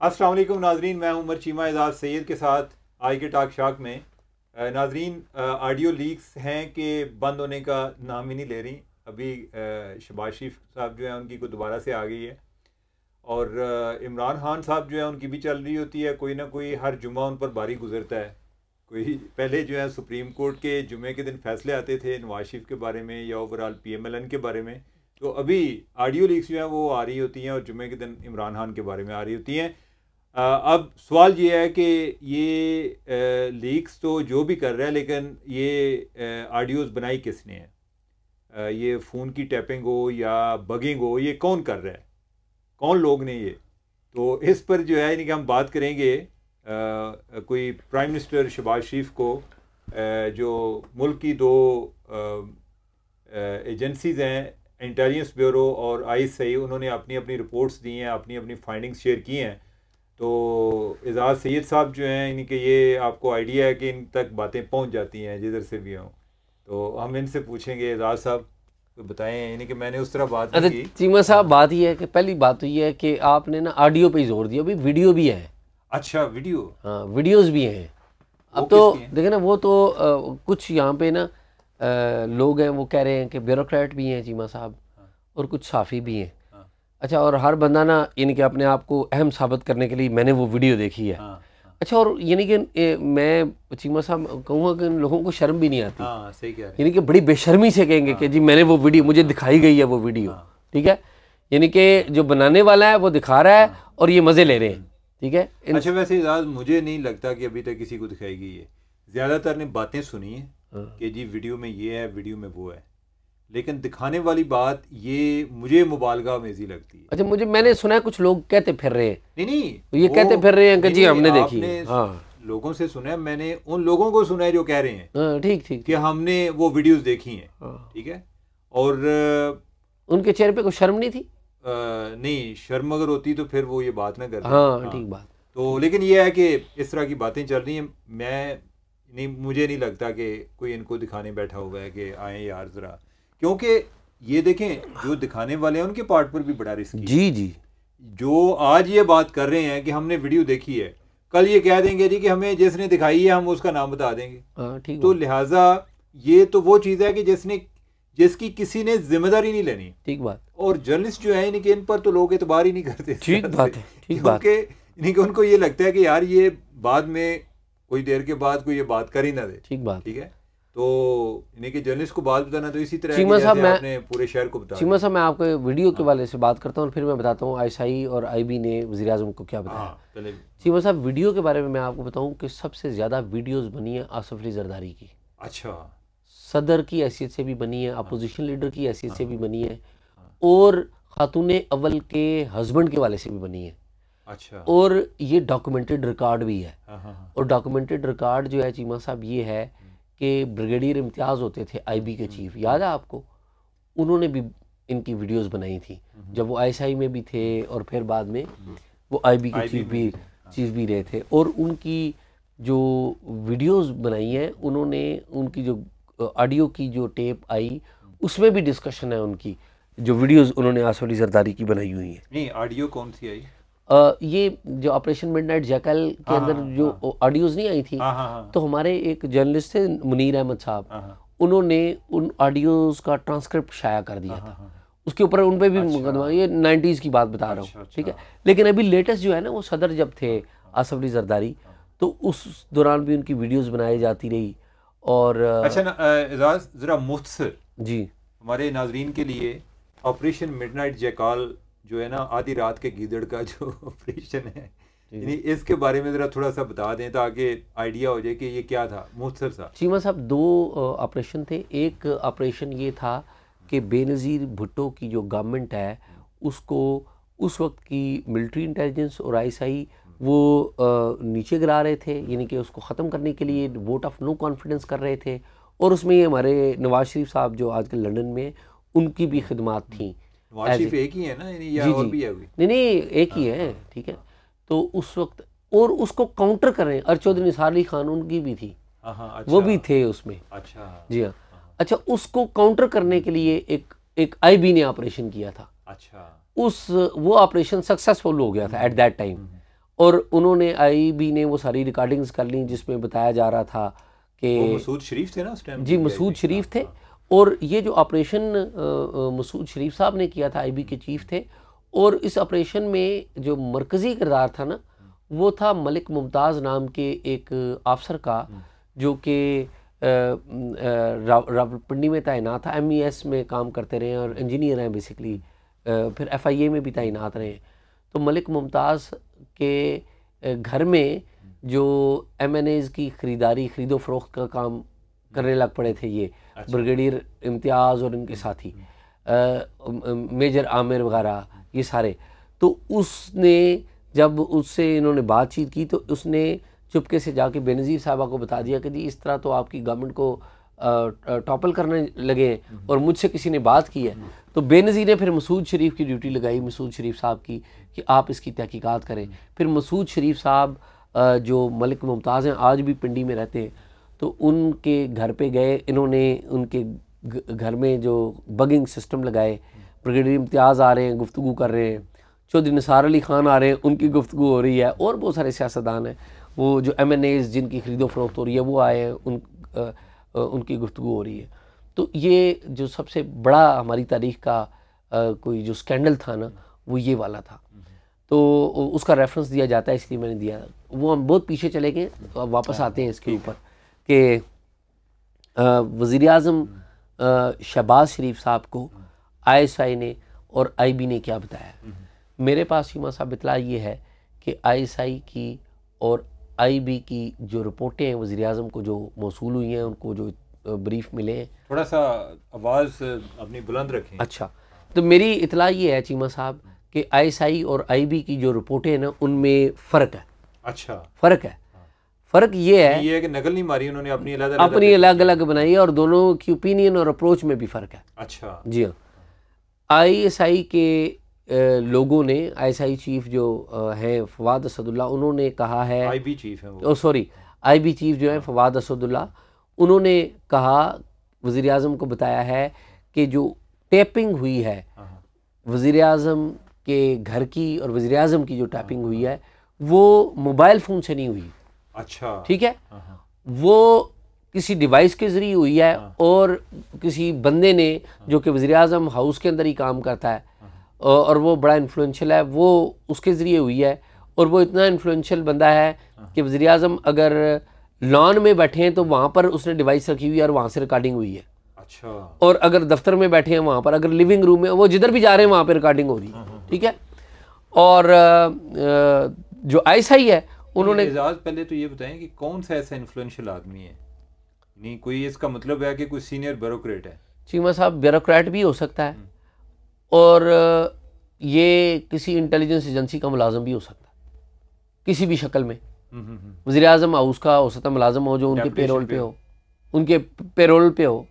अस्सलाम वालेकुम नाजरीन, मैं उमर चीमा एजाज सैयद के साथ आज के टॉक शॉक में। नाजरीन, ऑडियो लीक्स हैं कि बंद होने का नाम ही नहीं ले रही। अभी शहबाज शरीफ साहब जो है उनकी को दोबारा से आ गई है, और इमरान खान साहब जो है उनकी भी चल रही होती है। कोई ना कोई हर जुमा उन पर बारी गुजरता है। कोई पहले जो है सुप्रीम कोर्ट के जुमे के दिन फैसले आते थे नवाज शरीफ के बारे में या ओवरऑल PMLN के बारे में, तो अभी ऑडियो लीक्स जो है वो आ रही होती हैं और जुमे के दिन इमरान खान के बारे में आ रही होती हैं। अब सवाल ये है कि ये लीक्स तो जो भी कर रहा है, लेकिन ये ऑडियोज़ बनाई किसने है? ये फ़ोन की टैपिंग हो या बगिंग हो, ये कौन कर रहा है, कौन लोग ने ये? तो इस पर जो है इनकी हम बात करेंगे। कोई प्राइम मिनिस्टर शहबाज शरीफ को जो मुल्क की दो एजेंसीज़ हैं, इंटेलिजेंस ब्यूरो और ISI, उन्होंने अपनी अपनी रिपोर्ट्स दी हैं, अपनी अपनी फाइंडिंग्स शेयर की हैं। तो एजाज सैयद साहब जो हैं, इनके ये आपको आइडिया है कि इन तक बातें पहुंच जाती हैं जिधर से भी हों, तो हम इनसे पूछेंगे। एजाज साहब तो बताएं, यानी कि मैंने उस तरह बात नहीं की। चीमा साहब, बात ये है कि पहली बात तो ये है कि आपने ना ऑडियो पे ही जोर दिया, अभी वीडियो भी है। अच्छा, वीडियो? हाँ, वीडियोस भी हैं। अब तो देखें ना, वो तो कुछ यहाँ पे ना लोग हैं, वो कह रहे हैं कि ब्यूरोक्रेट भी हैं चीमा साहब, और कुछ साफ़ी भी हैं। अच्छा, और हर बंदा ना यानी कि अपने आप को अहम साबित करने के लिए मैंने वो वीडियो देखी है। अच्छा, और यानी कि मैं चीमा साहब कहूँगा कि इन लोगों को शर्म भी नहीं आती। सही कह रहे हैं। यानी कि बड़ी बेशर्मी से कहेंगे कि जी मैंने वो वीडियो, मुझे दिखाई गई है वो वीडियो, ठीक है। यानी कि जो बनाने वाला है वो दिखा रहा है और ये मज़े ले रहे हैं, ठीक है। अच्छा, वैसे इजाज़ मुझे नहीं लगता कि अभी तक किसी को दिखाई गई है। ज़्यादातर ने बातें सुनी है कि जी वीडियो में ये है, वीडियो में वो है, लेकिन दिखाने वाली बात ये मुझे मुबालगा मेज़ी लगती है। अच्छा, मैंने सुना है कुछ लोग कहते फिर रहे हैं। नहीं, ये कहते फिर रहे हैं कि जी हमने देखी। हाँ, लोगों से सुना है, मैंने उन लोगों को सुना है जो कह रहे हैं ठीक ठीक कि हमने वो वीडियोस देखी हैं, ठीक है। और उनके चेहरे पे कोई शर्म नहीं थी? नहीं, शर्म अगर होती तो फिर वो ये बात ना करते। हाँ, ठीक बात। तो लेकिन ये है कि इस तरह की बातें चल रही हैं। मुझे नहीं लगता कि कोई इनको दिखाने बैठा हुआ है कि आए यार ज़रा, क्योंकि ये देखें जो दिखाने वाले हैं उनके पार्ट पर भी बड़ा रिस्क है। जी जी, जो आज ये बात कर रहे हैं कि हमने वीडियो देखी है, कल ये कह देंगे जी कि हमें जिसने दिखाई है हम उसका नाम बता देंगे। ठीक। तो लिहाजा ये तो वो चीज़ है कि जिसकी किसी ने जिम्मेदारी नहीं लेनी। ठीक बात। और जर्नलिस्ट जो है इनके, इन पर तो लोग एतबार ही नहीं करते। ठीक बात है, ठीक बात। क्योंकि उनको ये लगता है कि यार ये बाद में कोई देर के बाद कोई ये बात कर ही ना दे। ठीक बात, ठीक है। तो इन्हीं के जर्नलिस्ट को बात बताना तो इसी तरह चीमा साहब, आपने पूरे शहर को बताया। चीमा साहब, मैं आपको वीडियो के वाले से बात करता हूँ, फिर मैं बताता हूँ ISI और IB ने वज़ीर-ए-आज़म को क्या बताया। चीमा साहब, वीडियो के बारे में मैं आपको बताऊँ कि सबसे ज़्यादा वीडियोज़ बनी है आसिफ अली जरदारी की। अच्छा। सदर की हैसियत से भी बनी है, अपोजिशन लीडर की हैसियत से भी बनी है, और खातून अव्वल के हस्बैंड के वाले से भी बनी है। अच्छा। और ये डॉक्यूमेंटेड रिकॉर्ड भी है। और डॉक्यूमेंटेड रिकॉर्ड जो है चीमा साहब ये है कि ब्रिगेडियर इम्तियाज़ होते थे IB के चीफ, याद है आपको? उन्होंने भी इनकी वीडियोस बनाई थी जब वो ISI में भी थे, और फिर बाद में वो IB के चीफ भी रहे थे। और उनकी जो वीडियोस बनाई हैं उन्होंने, उनकी जो ऑडियो की जो टेप आई उसमें भी डिस्कशन है उनकी, जो वीडियोस उन्होंने आसिफ अली जरदारी की बनाई हुई है। नहीं, ऑडियो कौन सी आई? ये जो ऑपरेशन मिडनाइट जैकल के अंदर जो ऑडियोज़ नहीं आई थी, तो हमारे एक जर्नलिस्ट थे मुनीर अहमद साहब, उन्होंने उन ऑडियोज़ का ट्रांसक्रिप्ट शाया कर दिया था। उसके ऊपर उन पे भी मुकदमा, ये 90s की बात बता रहा हूँ, ठीक है। लेकिन अभी लेटेस्ट जो है ना, वो सदर जब थे आसिफ अली जरदारी, तो उस दौरान भी उनकी वीडियोज़ बनाई जाती रही। और अच्छा ना एजाज, ज़रा मुख्तसर जी हमारे नाजरीन के लिए ऑपरेशन मिडनाइट जैकाल जो है ना, आधी रात के गीदड़ का जो ऑपरेशन है, इसके बारे में ज़रा थोड़ा सा बता दें ताकि आइडिया हो जाए कि ये क्या था, मुख्तसर सा। चीमा साहब, 2 ऑपरेशन थे। एक ऑपरेशन ये था कि बेनज़ीर भुट्टो की जो गवर्नमेंट है उसको उस वक्त की मिलिट्री इंटेलिजेंस और ISI वो नीचे गिरा रहे थे, यानी कि उसको ख़त्म करने के लिए वोट ऑफ नो कॉन्फिडेंस कर रहे थे। और उसमें ये हमारे नवाज शरीफ साहब जो आजकल लंदन में, उनकी भी खिदमात थी। नवाज शरीफ एक ही है ना, या और भी है? नहीं, एक ही है, ठीक है। तो उस वक्त, और उसको काउंटर कर रहे हैं, चौधरी निसार अली खान उनकी भी थी, वो भी थे उसमें। अच्छा जी हाँ। अच्छा, उसको काउंटर करने के लिए एक IB ने ऑपरेशन किया था। अच्छा। वो ऑपरेशन सक्सेसफुल हो गया था एट दैट टाइम। और उन्होंने आईबी ने वो सारी रिकॉर्डिंग्स कर ली जिसमें बताया जा रहा था कि मसूद शरीफ थे ना उस टाइम। जी मसूद शरीफ थे। और ये जो ऑपरेशन मसूद शरीफ साहब ने किया था, आईबी के चीफ थे, और इस ऑपरेशन में जो मरकज़ी किरदार था ना वो था मलिक मुमताज़ नाम के एक अफसर का, जो कि रावलपिंडी में तैनात था। MES में काम करते रहे और इंजीनियर हैं बेसिकली, फिर FIA में भी तैनात रहे। तो मलिक मुमताज़ के घर में जो MNAs की ख़रीदारी, ख़रीदो फरोख्त का काम करने लग पड़े थे ये। अच्छा। ब्रिगेडियर इम्तियाज़ और इनके साथी मेजर आमिर वगैरह ये सारे। तो उसने जब उससे इन्होंने बातचीत की तो उसने चुपके से जाके बेनज़ीर साहबा को बता दिया कि जी इस तरह तो आपकी गवर्नमेंट को टॉपल करने लगे और मुझसे किसी ने बात की है। तो बेनज़ीर ने फिर मसूद शरीफ की ड्यूटी लगाई, मसूद शरीफ साहब की, कि आप इसकी तहकीकात करें। फिर मसूद शरीफ साहब जो मलिक मुमताज़ हैं आज भी पिंडी में रहते हैं, तो उनके घर पे गए। इन्होंने उनके घर में जो बगिंग सिस्टम लगाए, ब्रिगेडियर इम्तियाज़ आ रहे हैं, गुफ्तगू कर रहे हैं, चौधरी निसार अली ख़ान आ रहे हैं, उनकी गुफ्तगू हो रही है, और बहुत सारे सियासतदान हैं। वो जो MNAs जिनकी खरीदो फरोख्त हो रही है वो आए हैं, उनकी गुफ्तगू हो रही है। तो ये जो सबसे बड़ा हमारी तारीख़ का कोई जो स्कैंडल था ना वो ये वाला था। तो उसका रेफरेंस दिया जाता है, इसलिए मैंने दिया। वो हम बहुत पीछे चले गए, तो अब वापस आते हैं इसके ऊपर कि वज़ीर आज़म शहबाज शरीफ साहब को ISI ने और IB ने क्या बताया। मेरे पास सीमा साहब इतला ये है कि ISI की और IB की जो रिपोर्टें हैं वज़ीर आज़म को जो मौसूल हुई हैं, उनको जो ब्रीफ मिले हैं, थोड़ा सा आवाज़ अपनी बुलंद रखें। अच्छा, तो मेरी इतला ये है चीमा साहब कि ISI और IB की जो रिपोर्टें हैं ना उनमें फ़र्क है। अच्छा, फ़र्क है। फ़र्क ये है कि नकल नहीं मारी उन्होंने, अपनी अलग अलग बनाई है, और दोनों की ओपिनियन और अप्रोच में भी फ़र्क है। अच्छा, जी हाँ। ISI के लोगों ने, ISI चीफ जो हैं फवाद असदुल्ला, उन्होंने कहा है, IB चीफ है वो, सॉरी IB चीफ जो है फवाद असदुल्ला, उन्होंने कहा, वज़ीर आज़म को बताया है कि जो टैपिंग हुई है वज़ीर आज़म के घर की और वज़ीर आज़म की जो टैपिंग हुई है वो मोबाइल फ़ोन से नहीं हुई। अच्छा, ठीक है, वो किसी डिवाइस के ज़रिए हुई है, और किसी बंदे ने जो कि वज़ीर आज़म हाउस के अंदर ही काम करता है और वो बड़ा इन्फ्लुएंशियल है, वो उसके ज़रिए हुई है। और वो इतना इन्फ्लुएंशियल बंदा है कि वज़ीर आज़म अगर लॉन में बैठे हैं तो वहाँ पर उसने डिवाइस रखी हुई है और वहाँ से रिकॉर्डिंग हुई है। अच्छा, और अगर दफ्तर में बैठे हैं वहाँ पर, अगर लिविंग रूम में, वो जिधर भी जा रहे हैं वहाँ पर रिकॉर्डिंग हो रही है। ठीक है। और जो ISI है उन्होंने, पहले तो ये बताएं कि कौन सा ऐसा इन्फ्लुएंशियल आदमी है, नहीं कोई इसका मतलब है कि कोई सीनियर ब्यूरोक्रेट है। चीमा साहब ब्यूरोक्रेट भी हो सकता है, और ये किसी इंटेलिजेंस एजेंसी का मुलाजम भी हो सकता है किसी भी शक्ल में। वज़ीर आज़म हाउस का हो सकता है मुलाजम हो, जो उनके पेरोल पे हो, उनके पेरोल पे हो।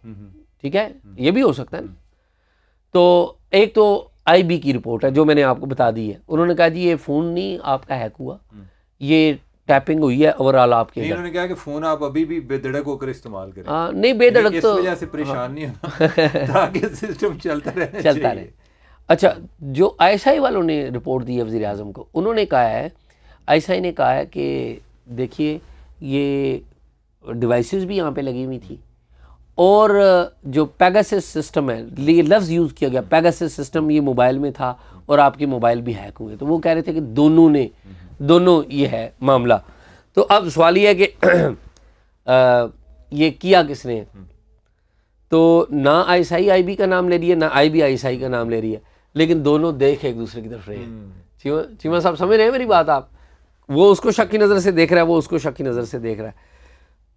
ठीक है, ये भी हो सकता है। तो एक तो IB की रिपोर्ट है जो मैंने आपको बता दी है। उन्होंने कहा जी ये फ़ोन नहीं आपका हैक हुआ, ये टैपिंग हुई है ओवरऑल आपके। नहीं, उन्होंने कहा कि फ़ोन आप अभी भी बेधड़क होकर इस्तेमाल करें। नहीं बेधड़क इस वजह से परेशान नहीं होना ताकि सिस्टम चलता रहे। अच्छा, जो ISI वालों ने रिपोर्ट दी है वज़ीर आज़म को, उन्होंने कहा है, ISI ने कहा है कि देखिए ये डिवाइसेस भी यहाँ पे लगी हुई थी, और जो पेगासस सिस्टम है, ये लफ्ज़ यूज़ किया गया, पेगासस सिस्टम, ये मोबाइल में था और आपके मोबाइल भी हैक हुए। तो वो कह रहे थे कि दोनों ये है मामला। तो अब सवाल ये है कि ये किया किसने। तो ना ISI IB का नाम ले रही है, ना IB ISI का नाम ले रही है, लेकिन दोनों देख एक दूसरे की तरफ रहे हैं। चीमा साहब समझ रहे हैं मेरी बात आप? वो उसको शक की नज़र से देख रहा है, वो उसको शक की नज़र से देख रहा है।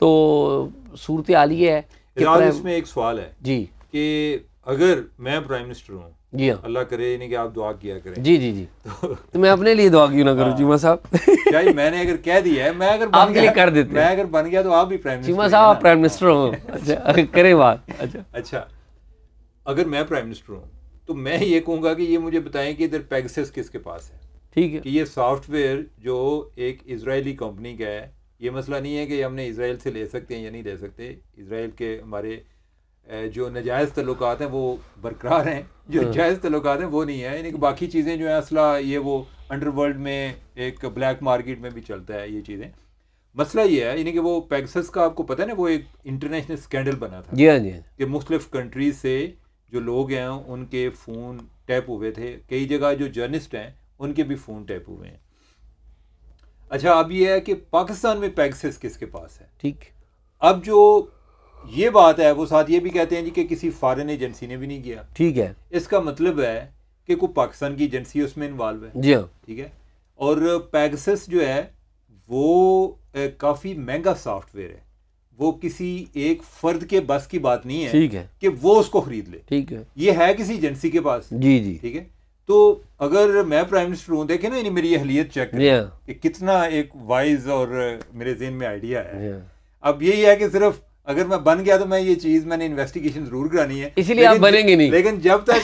तो सूरत हाल ये है कि इसमें एक सवाल है जी कि अगर मैं प्राइम मिनिस्टर हूँ, जी हाँ, अल्लाह करे नहीं कि आप दुआ किया करें, जी जी जी, तो मैं अपने लिए दुआ क्यों ना करूँ चीमा साहब? क्या मैंने अगर कह दिया है, मैं अगर आपके लिए कर देते, मैं अगर बन गया तो आप भी प्राइम मिनिस्टर। चीमा साहब आप प्राइम मिनिस्टर हो। अच्छा करें बात। अच्छा, अगर मैं प्राइम मिनिस्टर हूँ तो मैं ये कहूँगा कि ये मुझे बताएं कि इधर पेगासस किसके पास है। ठीक है, कि ये सॉफ्टवेयर जो एक इजरायली कंपनी का है, ये मसला नहीं है कि हमने इसराइल से ले सकते हैं या नहीं ले सकते। इसराइल के हमारे जो नाजायज़ तल्लुकात हैं वो बरकरार हैं, जो जायज़ तल्लुकात हैं वो नहीं है। यानी कि बाकी चीज़ें जो है असला ये वो अंडरवर्ल्ड में एक ब्लैक मार्केट में भी चलता है ये चीज़ें। मसला ये है यानी कि वो पेगासस का आपको पता है ना, वो एक इंटरनेशनल स्कैंडल बना था जी हाँ जी कि मुख्तलिफ कंट्रीज से जो लोग हैं उनके फ़ोन टैप हुए थे, कई जगह जो जर्नलिस्ट हैं उनके भी फ़ोन टैप हुए हैं। अच्छा, अब ये है कि पाकिस्तान में पेगासस किसके पास है? ठीक। अब जो ये बात है वो साथ ये भी कहते हैं जी कि किसी फॉरेन एजेंसी ने भी नहीं किया। ठीक है, इसका मतलब है कि कोई पाकिस्तान की एजेंसी उसमें इन्वॉल्व है। जी हाँ, ठीक है। और पेगासस जो है वो काफ़ी महंगा सॉफ्टवेयर है, वो किसी एक फर्द के बस की बात नहीं है, ठीक है, कि वो उसको खरीद ले। ठीक है, ये है किसी एजेंसी के पास। जी जी, ठीक है। तो अगर मैं प्राइम मिनिस्टर हूँ, देखे ना मेरी अहलियत चेक करें कि कितना एक वाइज और मेरे ज़हन में आइडिया है। अब यही है कि सिर्फ अगर मैं बन गया तो मैं ये चीज़ मैंने इन्वेस्टिगेशन जरूर करानी है, इसलिए आप बनेंगे नहीं। लेकिन जब तक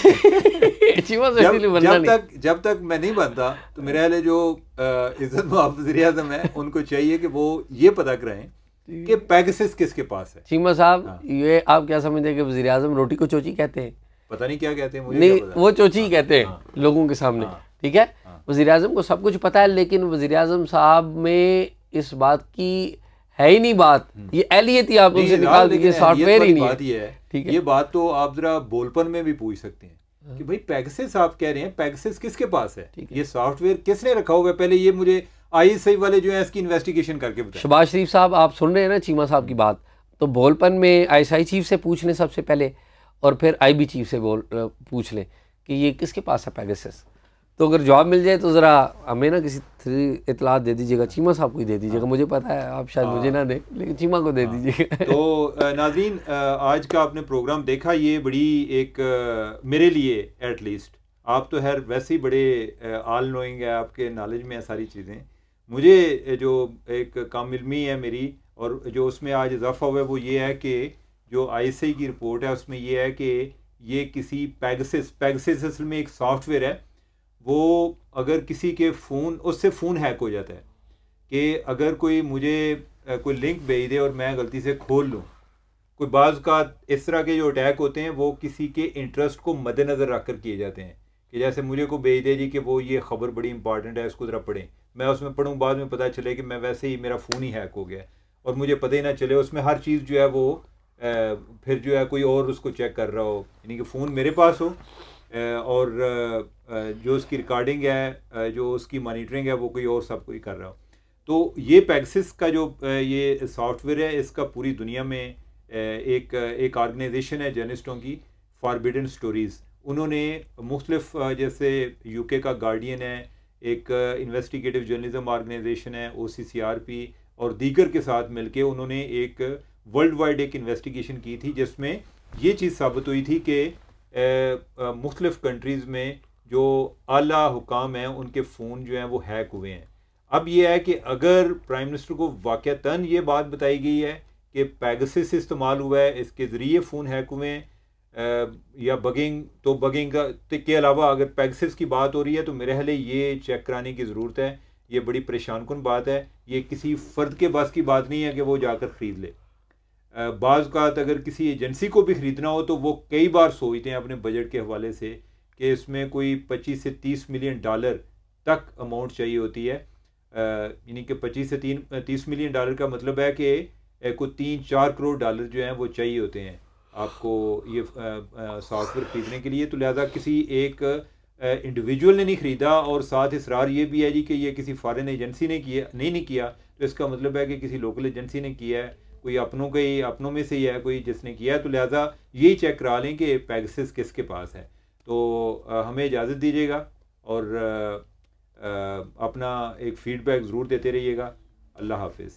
जब तक मैं नहीं बनता तो मेरे वाले जो इज्जत वज़ीर-ए-आज़म है उनको चाहिए कि वो ये पता कराएं कि पेगासस किसके पास है। चीमा साहब, ये आप क्या समझते हैं कि वज़ीर-ए-आज़म रोटी को चोची कहते हैं? पता नहीं क्या कहते हैं, मुझे नहीं, क्या पता। वो चोची ही कहते हैं लोगों के सामने। ठीक है, वज़ीर-ए-आज़म को सब कुछ पता है, लेकिन वज़ीर-ए-आज़म साहब में इस बात की है ही नहीं बात, ये एहलियत ही आप उनसे निकाल दीजिए, सॉफ्टवेयर ही नहीं है। ठीक है, ये बात तो आप जरा बोलपन में भी पूछ सकते हैं कि भाई पेगासस आप कह रहे हैं, पेगासस किसके पास है? ये सॉफ्टवेयर किसने रखा हुआ है? पहले ये मुझे ISI वाले जो है इसकी इन्वेस्टिगेशन करके बताएं। शहबाज शरीफ साहब, आप सुन रहे हैं ना चीमा साहब की बात, तो बोलपन में ISI चीफ से पूछ लें सबसे पहले, और फिर IB चीफ से पूछ लें कि ये किसके पास है पेगासस। तो अगर जवाब मिल जाए तो ज़रा हमें ना किसी थ्री इतलात दे दीजिएगा, चीमा साहब को ही दे दीजिएगा। मुझे पता है आप शायद मुझे ना दें, लेकिन चीमा को दे दीजिएगा। तो नाज़रीन, आज का आपने प्रोग्राम देखा, ये बड़ी एक मेरे लिए एटलीस्ट, आप तो खैर वैसे ही बड़े ऑल नोइंग है, आपके नॉलेज में है सारी चीज़ें। मुझे जो एक काम इल्मी है मेरी, और जो उसमें आज इजाफा हुआ है वो ये है कि जो ISI की रिपोर्ट है उसमें ये है कि ये किसी पेगासस असल में एक सॉफ्टवेयर है, वो अगर किसी के फ़ोन, उससे फ़ोन हैक हो जाता है कि अगर कोई मुझे कोई लिंक भेज दे और मैं गलती से खोल लूँ, कोई बाज़ का इस तरह के जो अटैक होते हैं वो किसी के इंटरेस्ट को मद्देनज़र रख कर किए जाते हैं कि जैसे मुझे को भेज दे जी कि वो ये ख़बर बड़ी इंपॉर्टेंट है, इसको ज़रा पढ़ें, मैं उसमें पढ़ूँ, बाद में पता चले कि मैं वैसे ही मेरा फ़ोन ही हैक हो गया और मुझे पता ही ना चले, उसमें हर चीज़ जो है वो फिर जो है कोई और उसको चेक कर रहा हो, यानी कि फ़ोन मेरे पास हो और जो उसकी रिकॉर्डिंग है, जो उसकी मॉनिटरिंग है, वो कोई और सब कोई कर रहा हो। तो ये पेगासस का जो ये सॉफ्टवेयर है, इसका पूरी दुनिया में एक ऑर्गेनाइजेशन है जर्नलिस्टों की, फॉरबिडन स्टोरीज़। उन्होंने मुख्तलिफ जैसे UK का गार्डियन है, एक इन्वेस्टिगेटिव जर्नलिज्म ऑर्गेनाइजेशन है OCCRP, और दीगर के साथ मिलके उन्होंने एक वर्ल्ड वाइड एक इन्वेस्टिगेशन की थी जिसमें ये चीज़ साबित हुई थी कि मुख्तलिफ कंट्रीज़ में जो आला हुकाम हैं उनके फ़ोन जो हैं वो हैक हुए हैं। अब ये है कि अगर प्राइम मिनिस्टर को वाक़तन ये बात बताई गई है कि पेगासस इस्तेमाल हुआ है, इसके ज़रिए फ़ोन हैक हुए हैं या बगिंग, तो बगिंग के अलावा अगर पेगासस की बात हो रही है तो मेरे ख्याल ये चेक कराने की ज़रूरत है। ये बड़ी परेशान कुन बात है, ये किसी फ़र्द के बस की बात नहीं है कि वो जाकर ख़रीद ले। बाज़ का अगर किसी एजेंसी को भी ख़रीदना हो तो वो कई बार सोचते हैं अपने बजट के हवाले से कि इसमें कोई 25 से 30 मिलियन डॉलर तक अमाउंट चाहिए होती है, यानी कि 25 से 30 मिलियन डॉलर का मतलब है कि कोई 3-4 करोड़ डॉलर जो हैं वो चाहिए होते हैं आपको ये सॉफ्टवेयर ख़रीदने के लिए। तो लिहाजा किसी एक इंडिविजुअल ने नहीं ख़रीदा, और साथ इसरार ये भी है जी कि ये किसी फॉरेन एजेंसी ने किया नहीं किया, तो इसका मतलब है कि किसी लोकल एजेंसी ने किया है, कोई अपनों में से ही है कोई जिसने किया है। तो लिहाजा यही चेक करा लें कि पेगासस किसके पास है। तो हमें इजाज़त दीजिएगा और अपना एक फ़ीडबैक ज़रूर देते रहिएगा। अल्लाह हाफ़िज़।